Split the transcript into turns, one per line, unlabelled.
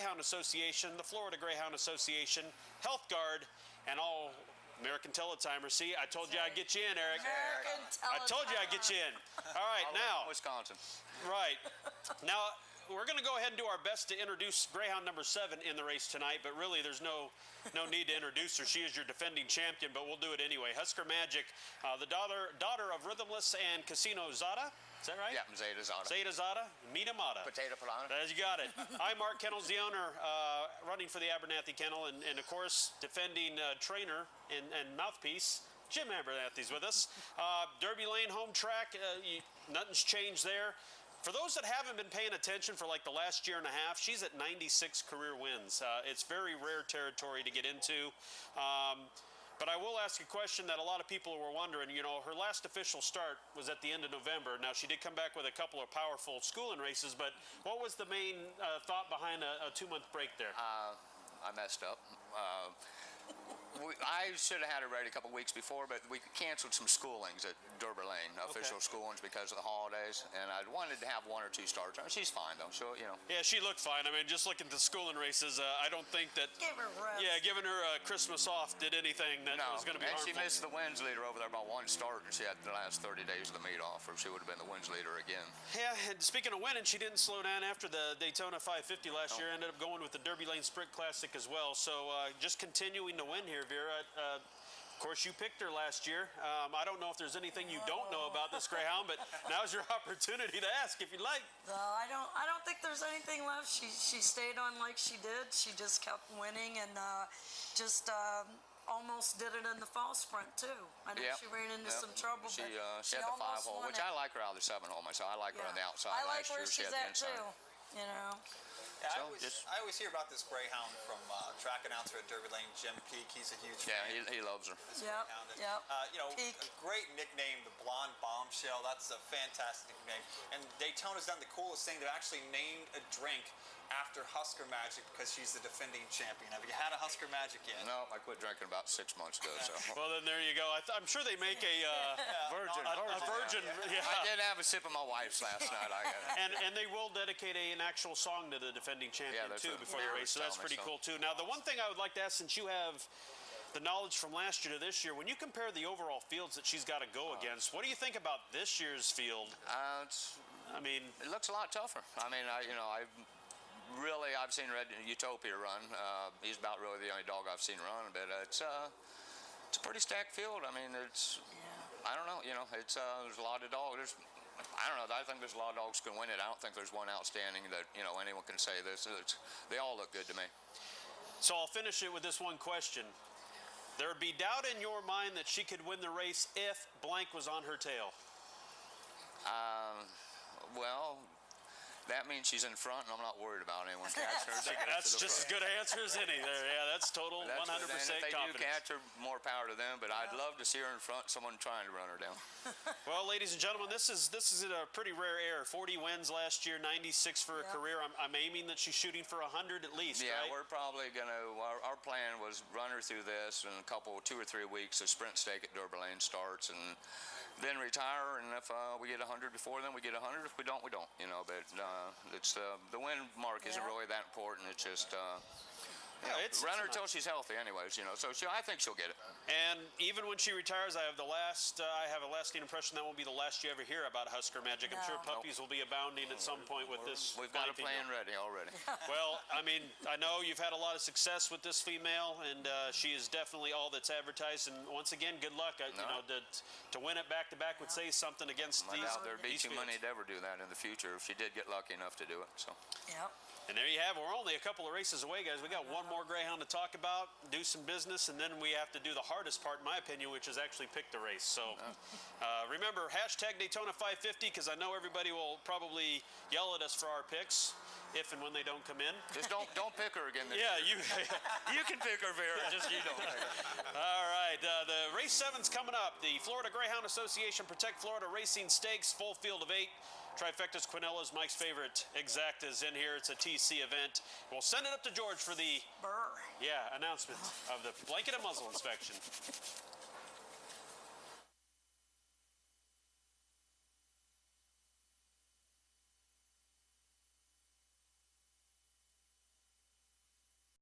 Greyhound Association, the Florida Greyhound Association, Health Guard, and all American Teletimer. See, I told you I'd get you in, Eric. I told you I'd get you in. All right, now.
Wisconsin.
Right. Now, we're going to go ahead and do our best to introduce Greyhound number 7 in the race tonight, but really there's no need to introduce her. She is your defending champion, but we'll do it anyway. Husker Magic, the daughter of Rhythmless and Casino Zada. Is that right?
Yeah, Zeta Zada.
Zeta Zada, Mita Mata.
Potato Pilana.
As you got it. I'm Mark Kennels, the owner, running for the Abernathy Kennel, and of course, defending trainer and mouthpiece. Jim Abernathy's with us. Derby Lane home track, nothing's changed there. For those that haven't been paying attention for like the last year and a half, she's at 96 career wins. It's very rare territory to get into. But I will ask a question that a lot of people were wondering. You know, her last official start was at the end of November. Now, she did come back with a couple of powerful schooling races, but what was the main thought behind a 2-month break there?
I messed up. I should have had her ready a couple weeks before, but we canceled some schoolings at Derby Lane, official schoolings, because of the holidays, and I wanted to have 1 or 2 starts. She's fine, though. So, you know.
Yeah, she looked fine. I mean, just looking at the schooling races, I don't think that.
Give her rest.
Yeah, giving her Christmas off did anything that was going to be harmful.
And she missed the wins leader over there by 1 start, and she had the last 30 days of the meet off, or she would have been the wins leader again.
Yeah, and speaking of winning, she didn't slow down after the Daytona 550 last year. Ended up going with the Derby Lane Sprint Classic as well. So just continuing to win here, Vera. Of course, you picked her last year. I don't know if there's anything you don't know about this Greyhound, but now's your opportunity to ask if you'd like.
No, I don't think there's anything left. She stayed on like she did. She just kept winning and just almost did it in the fall sprint too. I know she ran into some trouble.
She
but
had the 5-hole, which I like her out of the 7-hole myself. I like her on the outside.
I like where
she's
at too. You know.
Yeah, I always hear about this Greyhound from track announcer at Derby Lane, Jim Peak. He's a huge fan.
Yeah, he loves her.
Yep.
You know,
Peak.
a great nickname, the Blonde Bombshell. That's a fantastic nickname. And Daytona's done the coolest thing. They've actually named a drink after Husker Magic because she's the defending champion. Have you had a Husker Magic yet?
No, I quit drinking about 6 months ago. So.
Well, then there you go. I'm sure they make a virgin. Yeah.
I did have a sip of my wife's last night.
And they will dedicate an actual song to the defending champion too before the race. So that's pretty cool too. Now, the one thing I would like to ask, since you have the knowledge from last year to this year, when you compare the overall fields that she's got to go against, what do you think about this year's field?
I mean, it looks a lot tougher. I mean, I've seen Red Utopia run. He's about really the only dog I've seen run, but it's a pretty stacked field. I mean, I don't know. You know, there's a lot of dogs. I don't know. I think there's a lot of dogs can win it. I don't think there's one outstanding that anyone can say this. They all look good to me.
So I'll finish it with this one question. There would be doubt in your mind that she could win the race if blank was on her tail.
Well, that means she's in front, and I'm not worried about anyone catching her.
That's just as good an answer as any there. Yeah, that's total 100% confidence.
If they do catch her, more power to them, but I'd love to see her in front, someone trying to run her down.
Well, ladies and gentlemen, this is a pretty rare air. 40 wins last year, 96 for a career. I'm aiming that she's shooting for 100 at least, right?
We're probably going to, our plan was run her through this in a couple, 2 or 3 weeks. The sprint stake at Derby Lane starts, and then retire, and if we get 100 before then, we get 100. If we don't, we don't. But it's the win mark isn't really that important. It's just run her till she's healthy, anyways. So I think she'll get it.
And even when she retires, I have a lasting impression that won't be the last you ever hear about Husker Magic. I'm sure puppies will be abounding at some point with this.
We've got a plan ready already.
Well, I mean, I know you've had a lot of success with this female, and she is definitely all that's advertised. And once again, good luck. To win it back-to-back would say something against these.
There'd be too money to ever do that in the future if she did get lucky enough to do it. So.
Yep.
And there you have it. We're only a couple of races away, guys. We got one more Greyhound to talk about, do some business, and then we have to do the hardest part, in my opinion, which is actually pick the race. So remember, hashtag Daytona 550, because I know everybody will probably yell at us for our picks if and when they don't come in.
Just don't pick her again this
year.
You can pick her, Vera. Just you don't.
All right. The race 7's coming up. The Florida Greyhound Association Protect Florida Racing Stakes, full field of 8. Trifectas, Quinellas, Mike's favorite Exactas in here. It's a TC event. We'll send it up to George for the announcement of the blanket and muzzle inspection.